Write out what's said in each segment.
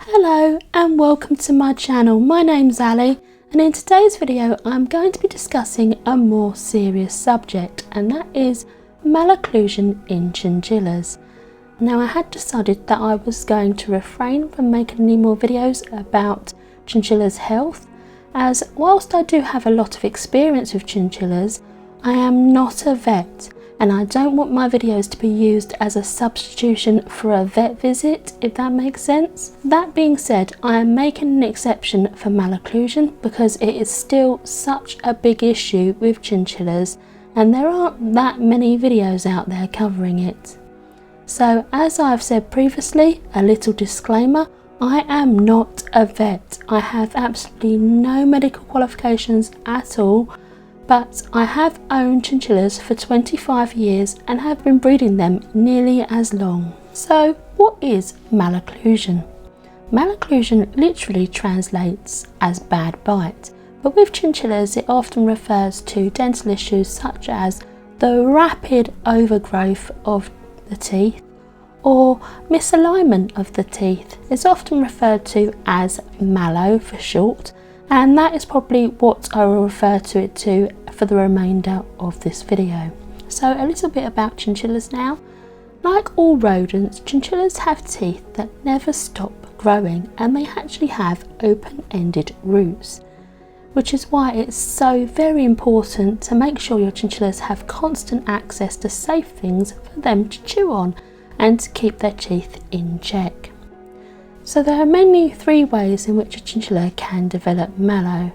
Hello and welcome to my channel. My name's Ali and in today's video I'm going to be discussing a more serious subject, and that is malocclusion in chinchillas. Now, I had decided that I was going to refrain from making any more videos about chinchillas' health, as whilst I do have a lot of experience with chinchillas, I am not a vet and I don't want my videos to be used as a substitution for a vet visit, if that makes sense. That being said, I am making an exception for malocclusion because it is still such a big issue with chinchillas and there aren't that many videos out there covering it. So as I've said previously, a little disclaimer, I am not a vet. I have absolutely no medical qualifications at all, but I have owned chinchillas for 25 years and have been breeding them nearly as long. So what is malocclusion? Malocclusion literally translates as bad bite, but with chinchillas it often refers to dental issues such as the rapid overgrowth of the teeth or misalignment of the teeth. It's often referred to as Malo for short, and that is probably what I will refer to it to for the remainder of this video. So a little bit about chinchillas now. Like all rodents, chinchillas have teeth that never stop growing and they actually have open-ended roots, which is why it's so very important to make sure your chinchillas have constant access to safe things for them to chew on and to keep their teeth in check. So there are mainly three ways in which a chinchilla can develop malo,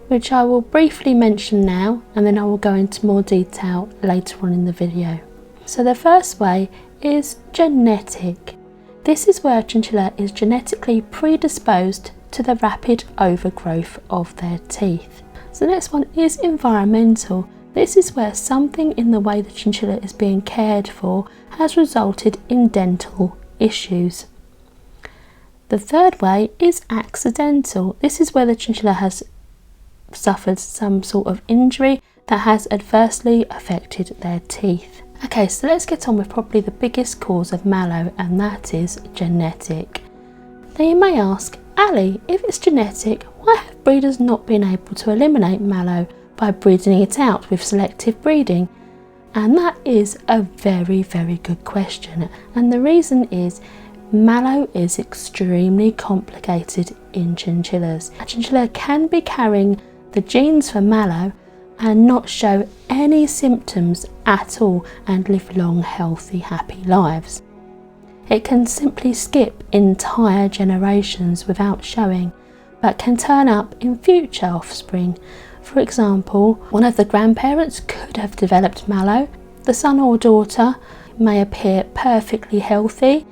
which I will briefly mention now and then I will go into more detail later on in the video. So the first way is genetic. This is where a chinchilla is genetically predisposed to the rapid overgrowth of their teeth. So the next one is environmental. This is where something in the way the chinchilla is being cared for has resulted in dental issues. The third way is accidental. This is where the chinchilla has suffered some sort of injury that has adversely affected their teeth. Okay, so let's get on with probably the biggest cause of malo, and that is genetic. Now you may ask, Ali, if it's genetic, why have breeders not been able to eliminate malo by breeding it out with selective breeding? And that is a very, very good question. And the reason is malo is extremely complicated in chinchillas. A chinchilla can be carrying the genes for malo and not show any symptoms at all and live long, healthy, happy lives. It can simply skip entire generations without showing, but can turn up in future offspring. For example, one of the grandparents could have developed malo. The son or daughter may appear perfectly healthy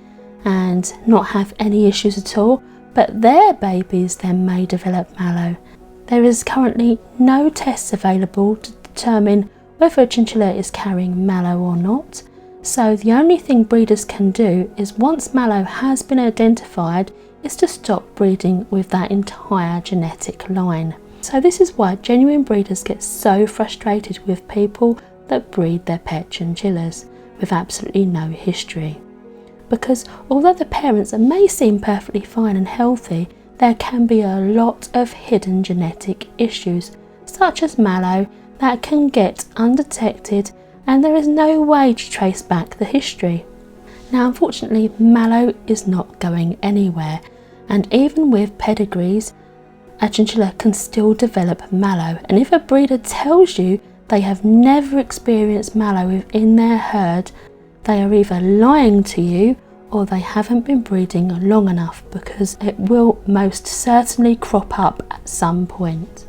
and not have any issues at all, but their babies then may develop malo. There is currently no tests available to determine whether a chinchilla is carrying malo or not, so the only thing breeders can do is, once malo has been identified, is to stop breeding with that entire genetic line. So this is why genuine breeders get so frustrated with people that breed their pet chinchillas with absolutely no history. Because although the parents may seem perfectly fine and healthy, there can be a lot of hidden genetic issues, such as malo, that can get undetected and there is no way to trace back the history. Now unfortunately, malo is not going anywhere, and even with pedigrees, a chinchilla can still develop malo, and if a breeder tells you they have never experienced malo within their herd, they are either lying to you or they haven't been breeding long enough, because it will most certainly crop up at some point.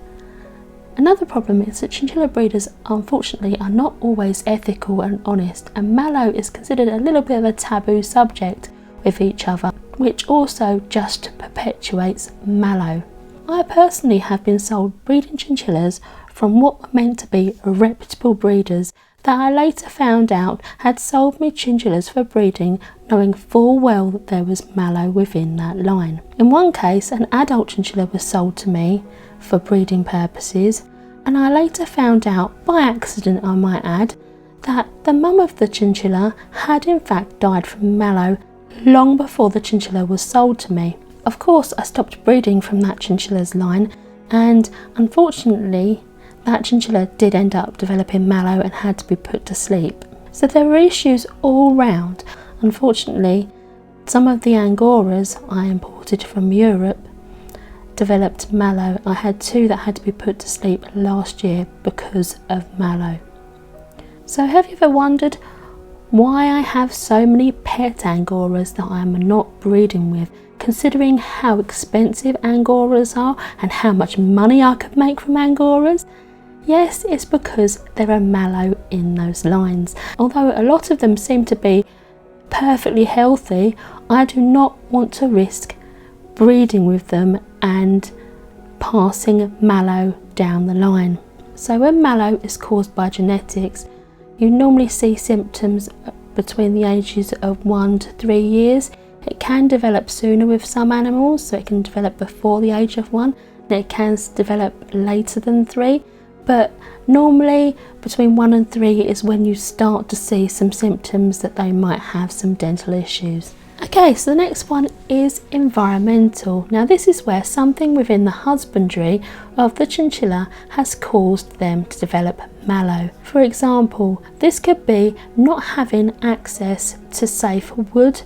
Another problem is that chinchilla breeders unfortunately are not always ethical and honest, and malo is considered a little bit of a taboo subject with each other, which also just perpetuates malo. I personally have been sold breeding chinchillas from what were meant to be reputable breeders that I later found out had sold me chinchillas for breeding, knowing full well that there was malo within that line. In one case, an adult chinchilla was sold to me for breeding purposes, and I later found out, by accident I might add, that the mum of the chinchilla had in fact died from malo long before the chinchilla was sold to me. Of course, I stopped breeding from that chinchilla's line, and unfortunately that chinchilla did end up developing Malo and had to be put to sleep. So there were issues all round. Unfortunately, some of the Angoras I imported from Europe developed Malo. I had 2 that had to be put to sleep last year because of Malo. So have you ever wondered why I have so many pet Angoras that I am not breeding with, considering how expensive Angoras are and how much money I could make from Angoras? Yes, it's because there are Malo in those lines. Although a lot of them seem to be perfectly healthy, I do not want to risk breeding with them and passing Malo down the line. So when Malo is caused by genetics, you normally see symptoms between the ages of 1 to 3 years. It can develop sooner with some animals, so it can develop before the age of 1, and it can develop later than 3. But normally between 1 and 3 is when you start to see some symptoms that they might have some dental issues. Okay, so the next one is environmental. Now this is where something within the husbandry of the chinchilla has caused them to develop Malo. For example, this could be not having access to safe wood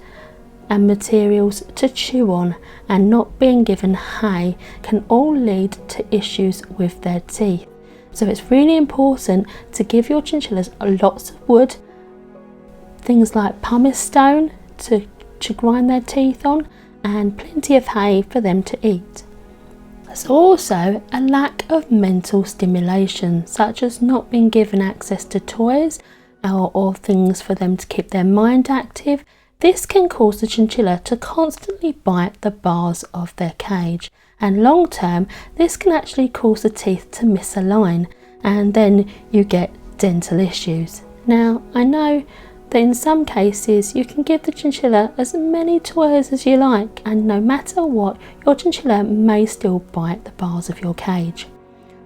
and materials to chew on, and not being given hay can all lead to issues with their teeth. So it's really important to give your chinchillas lots of wood, things like pumice stone to grind their teeth on, and plenty of hay for them to eat. There's also a lack of mental stimulation, such as not being given access to toys or things for them to keep their mind active. This can cause the chinchilla to constantly bite the bars of their cage, and long term this can actually cause the teeth to misalign, and then you get dental issues. Now I know that in some cases you can give the chinchilla as many toys as you like, and no matter what, your chinchilla may still bite the bars of your cage.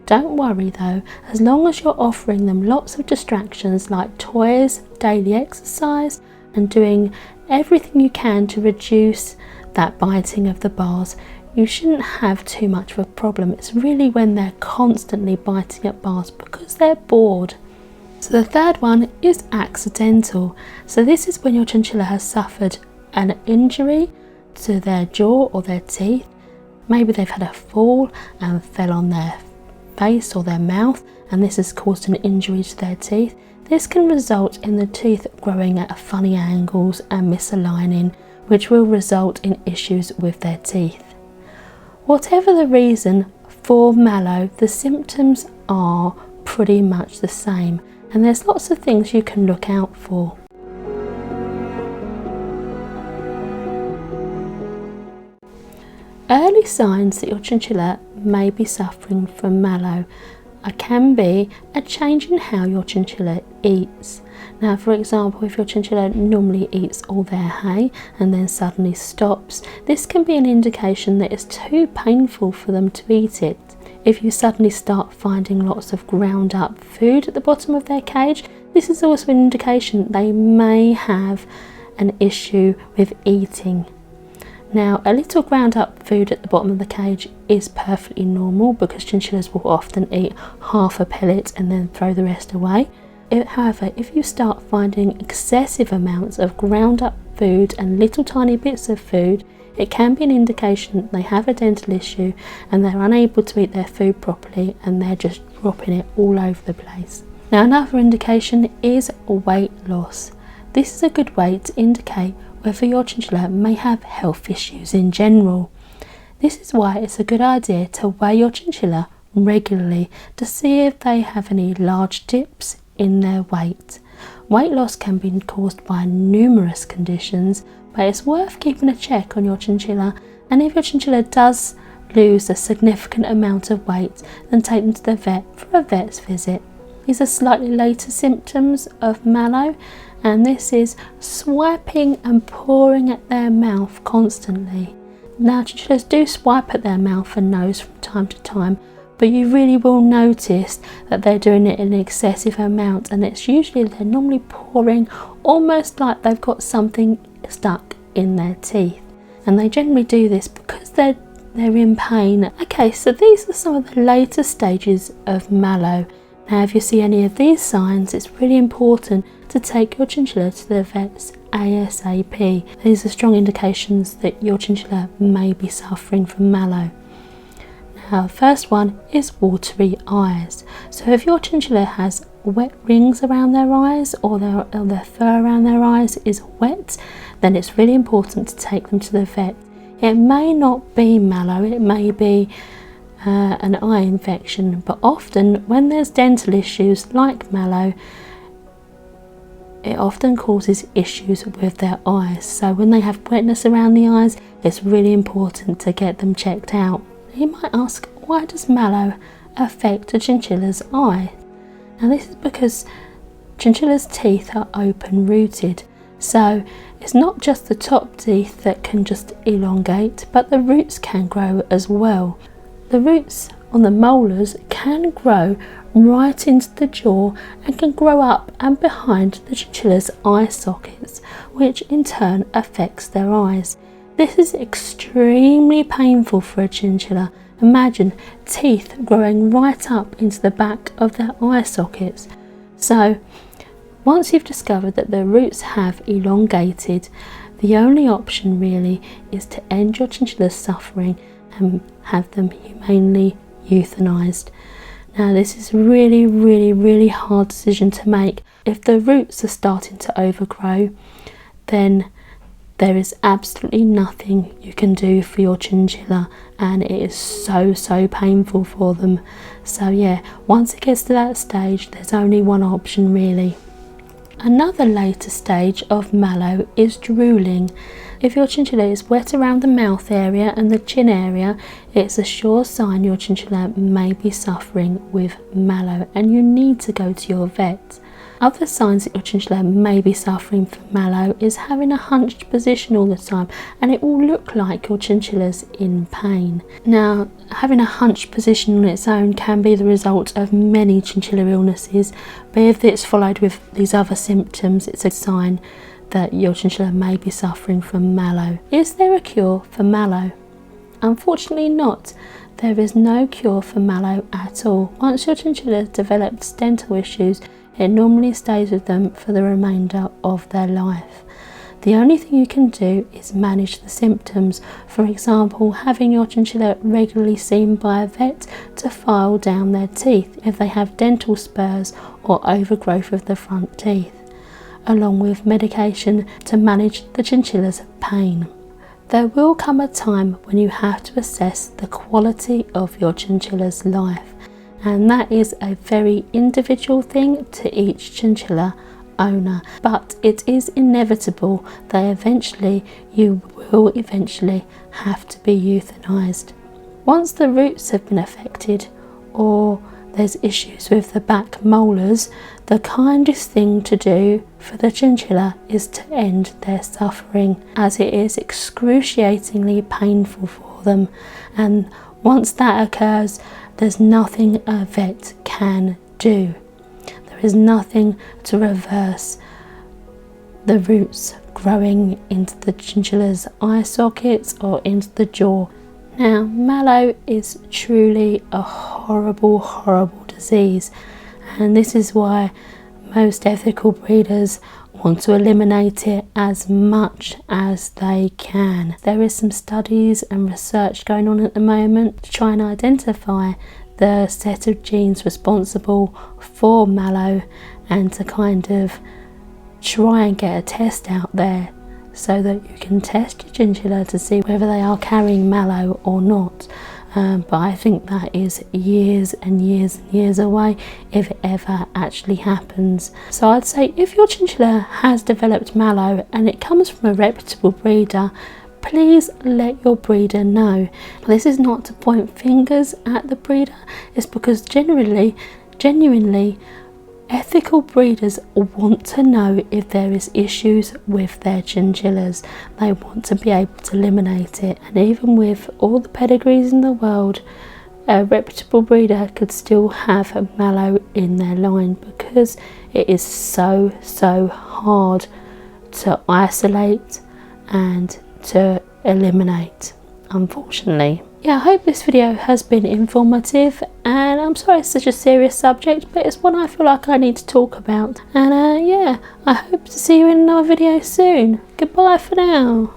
Don't worry though, as long as you're offering them lots of distractions like toys, daily exercise, and doing everything you can to reduce that biting of the bars, you shouldn't have too much of a problem. It's really when they're constantly biting at bars because they're bored. So the third one is accidental. So this is when your chinchilla has suffered an injury to their jaw or their teeth. Maybe they've had a fall and fell on their face or their mouth, and this has caused an injury to their teeth. This can result in the teeth growing at funny angles and misaligning, which will result in issues with their teeth. Whatever the reason for Malo, the symptoms are pretty much the same, and there's lots of things you can look out for. Early signs that your chinchilla may be suffering from Malo can be a change in how your chinchilla eats. Now, for example, if your chinchilla normally eats all their hay and then suddenly stops, this can be an indication that it's too painful for them to eat it. If you suddenly start finding lots of ground up food at the bottom of their cage, this is also an indication they may have an issue with eating. Now, a little ground up food at the bottom of the cage is perfectly normal because chinchillas will often eat half a pellet and then throw the rest away. However, if you start finding excessive amounts of ground up food and little tiny bits of food, it can be an indication that they have a dental issue and they're unable to eat their food properly and they're just dropping it all over the place. Now, another indication is weight loss. This is a good way to indicate whether your chinchilla may have health issues in general. This is why it's a good idea to weigh your chinchilla regularly to see if they have any large dips in their weight. Weight loss can be caused by numerous conditions, but it's worth keeping a check on your chinchilla, and if your chinchilla does lose a significant amount of weight, then take them to the vet for a vet's visit. These are slightly later symptoms of Malo, and this is swiping and pawing at their mouth constantly. Now, chinchillas do swipe at their mouth and nose from time to time, but you really will notice that they're doing it in an excessive amount, and it's usually they're normally pawing almost like they've got something stuck in their teeth, and they generally do this because they're in pain. Okay, so these are some of the later stages of Malo. Now if you see any of these signs, it's really important to take your chinchilla to the vets ASAP. These are strong indications that your chinchilla may be suffering from Malo. Now the first one is watery eyes. So if your chinchilla has wet rings around their eyes, or their fur around their eyes is wet, then it's really important to take them to the vet. It may not be Malo, it may be an eye infection, but often when there's dental issues like Malo, it often causes issues with their eyes. So when they have wetness around the eyes, it's really important to get them checked out. You might ask, why does Malo affect a chinchilla's eye? Now this is because chinchilla's teeth are open rooted. So it's not just the top teeth that can just elongate, but the roots can grow as well. The roots on the molars can grow right into the jaw and can grow up and behind the chinchilla's eye sockets, which in turn affects their eyes. This is extremely painful for a chinchilla. Imagine teeth growing right up into the back of their eye sockets. So once you've discovered that the roots have elongated, the only option really is to end your chinchilla's suffering and have them humanely euthanized. Now this is really hard decision to make. If the roots are starting to overgrow, then there is absolutely nothing you can do for your chinchilla, and it is so painful for them. So yeah, once it gets to that stage, there's only one option really. Another later stage of Malo is drooling. If your chinchilla is wet around the mouth area and the chin area, it's a sure sign your chinchilla may be suffering with Malo and you need to go to your vet. Other signs that your chinchilla may be suffering from Malo is having a hunched position all the time, and it will look like your chinchilla's in pain. Now, having a hunched position on its own can be the result of many chinchilla illnesses, but if it's followed with these other symptoms, it's a sign that your chinchilla may be suffering from Malo. Is there a cure for Malo? Unfortunately not. There is no cure for Malo at all. Once your chinchilla develops dental issues, it normally stays with them for the remainder of their life. The only thing you can do is manage the symptoms. For example, having your chinchilla regularly seen by a vet to file down their teeth if they have dental spurs or overgrowth of the front teeth, along with medication to manage the chinchilla's pain. There will come a time when you have to assess the quality of your chinchilla's life, and that is a very individual thing to each chinchilla owner, but it is inevitable that you will eventually have to be euthanized. Once the roots have been affected, or there's issues with the back molars, the kindest thing to do for the chinchilla is to end their suffering, as it is excruciatingly painful for them, and once that occurs, there's nothing a vet can do. There is nothing to reverse the roots growing into the chinchilla's eye sockets or into the jaw. Now, Malo is truly a horrible disease, and this is why most ethical breeders want to eliminate it as much as they can. There is some studies and research going on at the moment to try and identify the set of genes responsible for Malo, and to kind of try and get a test out there so that you can test your chinchilla to see whether they are carrying Malo or not. But I think that is years and years away, if it ever actually happens. So I'd say if your chinchilla has developed Malo and it comes from a reputable breeder, please let your breeder know. This is not to point fingers at the breeder, it's because genuinely ethical breeders want to know if there is issues with their chinchillas. They want to be able to eliminate it, and even with all the pedigrees in the world, a reputable breeder could still have a Malo in their line, because it is so hard to isolate and to eliminate, unfortunately. Yeah, I hope this video has been informative, and I'm sorry it's such a serious subject, but it's one I feel like I need to talk about. And yeah, I hope to see you in another video soon. Goodbye for now.